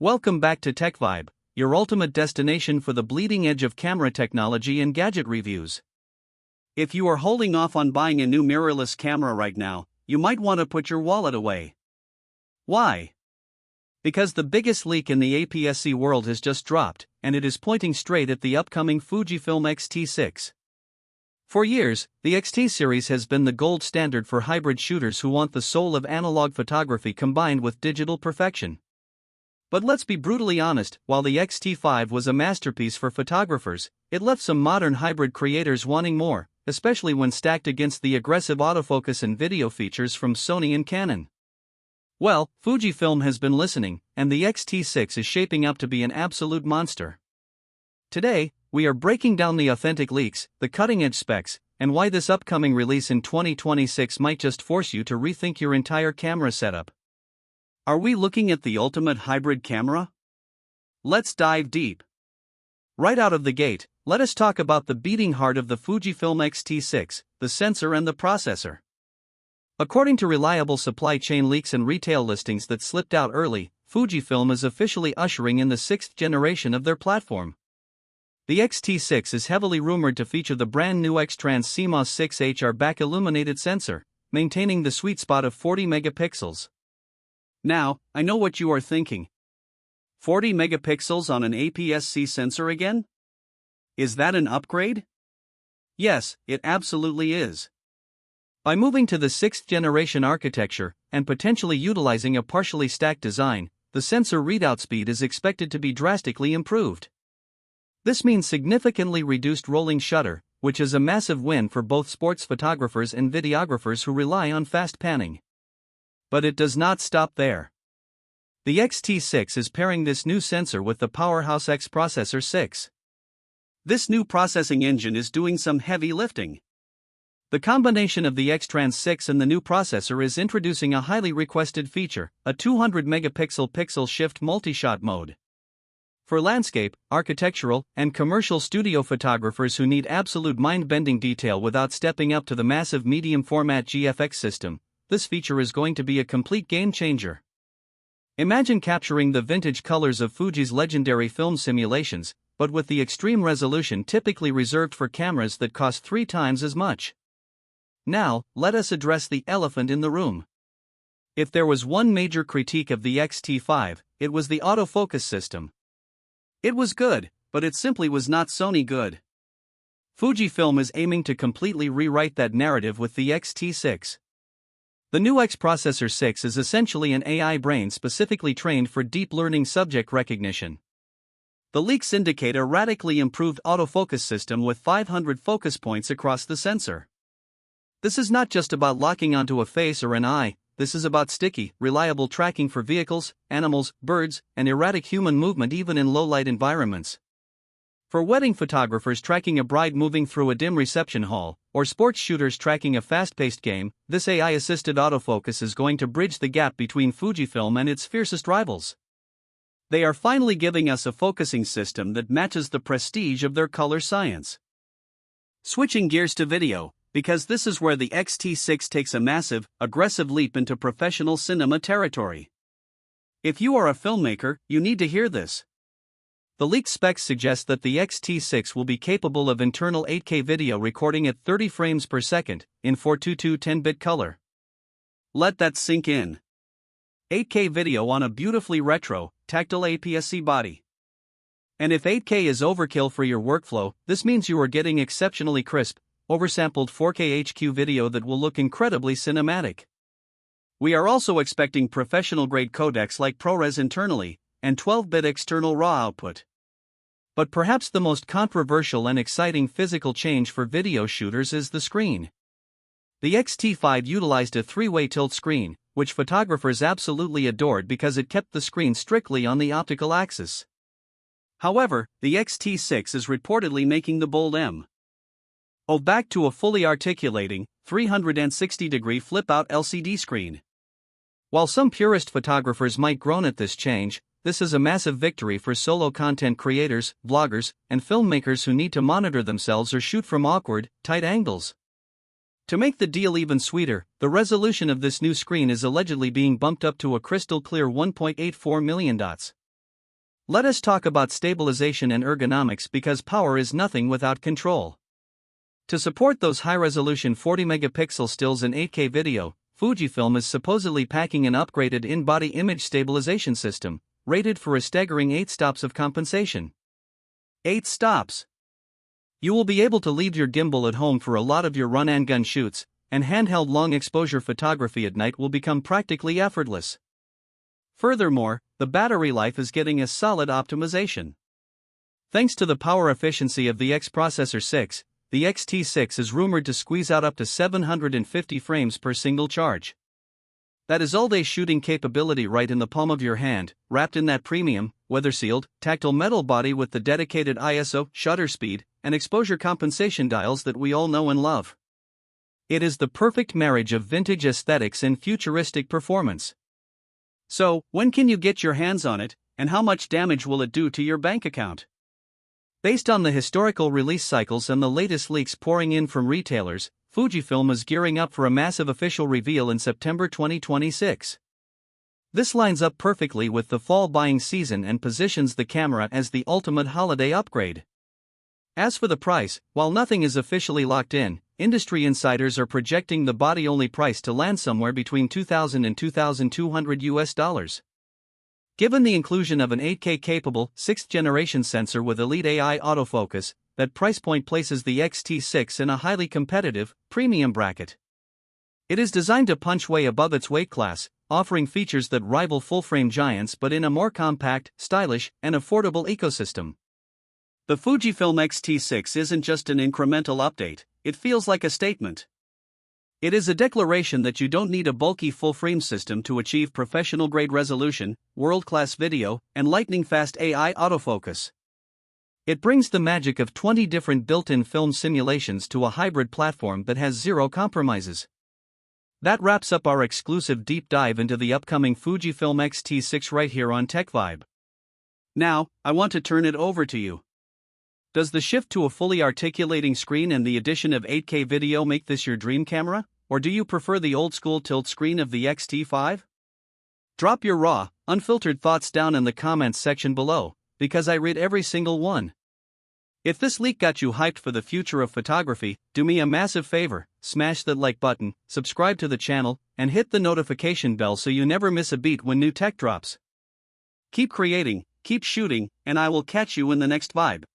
Welcome back to TechVibe, your ultimate destination for the bleeding edge of camera technology and gadget reviews. If you are holding off on buying a new mirrorless camera right now, you might want to put your wallet away. Why? Because the biggest leak in the APS-C world has just dropped, and it is pointing straight at the upcoming Fujifilm X-T6. For years, the X-T series has been the gold standard for hybrid shooters who want the soul of analog photography combined with digital perfection. But let's be brutally honest, while the X-T5 was a masterpiece for photographers, it left some modern hybrid creators wanting more, especially when stacked against the aggressive autofocus and video features from Sony and Canon. Well, Fujifilm has been listening, and the X-T6 is shaping up to be an absolute monster. Today, we are breaking down the authentic leaks, the cutting-edge specs, and why this upcoming release in 2026 might just force you to rethink your entire camera setup. Are we looking at the ultimate hybrid camera? Let's dive deep. Right out of the gate, let us talk about the beating heart of the Fujifilm X-T6, the sensor and the processor. According to reliable supply chain leaks and retail listings that slipped out early, Fujifilm is officially ushering in the 6th generation of their platform. The X-T6 is heavily rumored to feature the brand new X-Trans CMOS 6HR back illuminated sensor, maintaining the sweet spot of 40 megapixels. Now, I know what you are thinking. 40 megapixels on an APS-C sensor again? Is that an upgrade? Yes, it absolutely is. By moving to the 6th generation architecture, and potentially utilizing a partially stacked design, the sensor readout speed is expected to be drastically improved. This means significantly reduced rolling shutter, which is a massive win for both sports photographers and videographers who rely on fast panning. But it does not stop there. The X-T6 is pairing this new sensor with the Powerhouse X Processor 6. This new processing engine is doing some heavy lifting. The combination of the X-Trans 6 and the new processor is introducing a highly requested feature, a 200 megapixel pixel shift multi-shot mode. For landscape, architectural, and commercial studio photographers who need absolute mind-bending detail without stepping up to the massive medium-format GFX system, this feature is going to be a complete game-changer. Imagine capturing the vintage colors of Fuji's legendary film simulations, but with the extreme resolution typically reserved for cameras that cost 3 times as much. Now, let us address the elephant in the room. If there was one major critique of the X-T5, it was the autofocus system. It was good, but it simply was not Sony good. Fujifilm is aiming to completely rewrite that narrative with the X-T6. The new X Processor 6 is essentially an AI brain specifically trained for deep learning subject recognition. The leaks indicate a radically improved autofocus system with 500 focus points across the sensor. This is not just about locking onto a face or an eye, this is about sticky, reliable tracking for vehicles, animals, birds, and erratic human movement even in low-light environments. For wedding photographers tracking a bride moving through a dim reception hall, or sports shooters tracking a fast-paced game, this AI-assisted autofocus is going to bridge the gap between Fujifilm and its fiercest rivals. They are finally giving us a focusing system that matches the prestige of their color science. Switching gears to video, because this is where the X-T6 takes a massive, aggressive leap into professional cinema territory. If you are a filmmaker, you need to hear this. The leaked specs suggest that the X-T6 will be capable of internal 8K video recording at 30 frames per second, in 422 10-bit color. Let that sink in. 8K video on a beautifully retro, tactile APS-C body. And if 8K is overkill for your workflow, this means you are getting exceptionally crisp, oversampled 4K HQ video that will look incredibly cinematic. We are also expecting professional-grade codecs like ProRes internally, and 12-bit external RAW output. But perhaps the most controversial and exciting physical change for video shooters is the screen. The X-T5 utilized a 3-way tilt screen, which photographers absolutely adored because it kept the screen strictly on the optical axis. However, the X-T6 is reportedly making the bold move back to a fully articulating, 360-degree flip-out LCD screen. While some purist photographers might groan at this change, this is a massive victory for solo content creators, vloggers, and filmmakers who need to monitor themselves or shoot from awkward, tight angles. To make the deal even sweeter, the resolution of this new screen is allegedly being bumped up to a crystal clear 1.84 million dots. Let us talk about stabilization and ergonomics because power is nothing without control. To support those high-resolution 40-megapixel stills in 8K video, Fujifilm is supposedly packing an upgraded in-body image stabilization system, rated for a staggering 8 stops of compensation. 8 stops! You will be able to leave your gimbal at home for a lot of your run-and-gun shoots, and handheld long-exposure photography at night will become practically effortless. Furthermore, the battery life is getting a solid optimization. Thanks to the power efficiency of the X processor 6, the X-T6 is rumored to squeeze out up to 750 frames per single charge. That is all-day shooting capability right in the palm of your hand, wrapped in that premium, weather-sealed, tactile metal body with the dedicated ISO, shutter speed, and exposure compensation dials that we all know and love. It is the perfect marriage of vintage aesthetics and futuristic performance. So, when can you get your hands on it, and how much damage will it do to your bank account? Based on the historical release cycles and the latest leaks pouring in from retailers, Fujifilm is gearing up for a massive official reveal in September 2026. This lines up perfectly with the fall buying season and positions the camera as the ultimate holiday upgrade. As for the price, while nothing is officially locked in, industry insiders are projecting the body-only price to land somewhere between $2,000 and $2,200. Given the inclusion of an 8K-capable, 6th-generation sensor with elite AI autofocus, that price point places the X-T6 in a highly competitive, premium bracket. It is designed to punch way above its weight class, offering features that rival full-frame giants but in a more compact, stylish, and affordable ecosystem. The Fujifilm X-T6 isn't just an incremental update, it feels like a statement. It is a declaration that you don't need a bulky full-frame system to achieve professional-grade resolution, world-class video, and lightning-fast AI autofocus. It brings the magic of 20 different built-in film simulations to a hybrid platform that has zero compromises. That wraps up our exclusive deep dive into the upcoming Fujifilm X-T6 right here on TechVibe. Now, I want to turn it over to you. Does the shift to a fully articulating screen and the addition of 8K video make this your dream camera, or do you prefer the old-school tilt screen of the X-T5? Drop your raw, unfiltered thoughts down in the comments section below, because I read every single one. If this leak got you hyped for the future of photography, do me a massive favor, smash that like button, subscribe to the channel, and hit the notification bell so you never miss a beat when new tech drops. Keep creating, keep shooting, and I will catch you in the next vibe.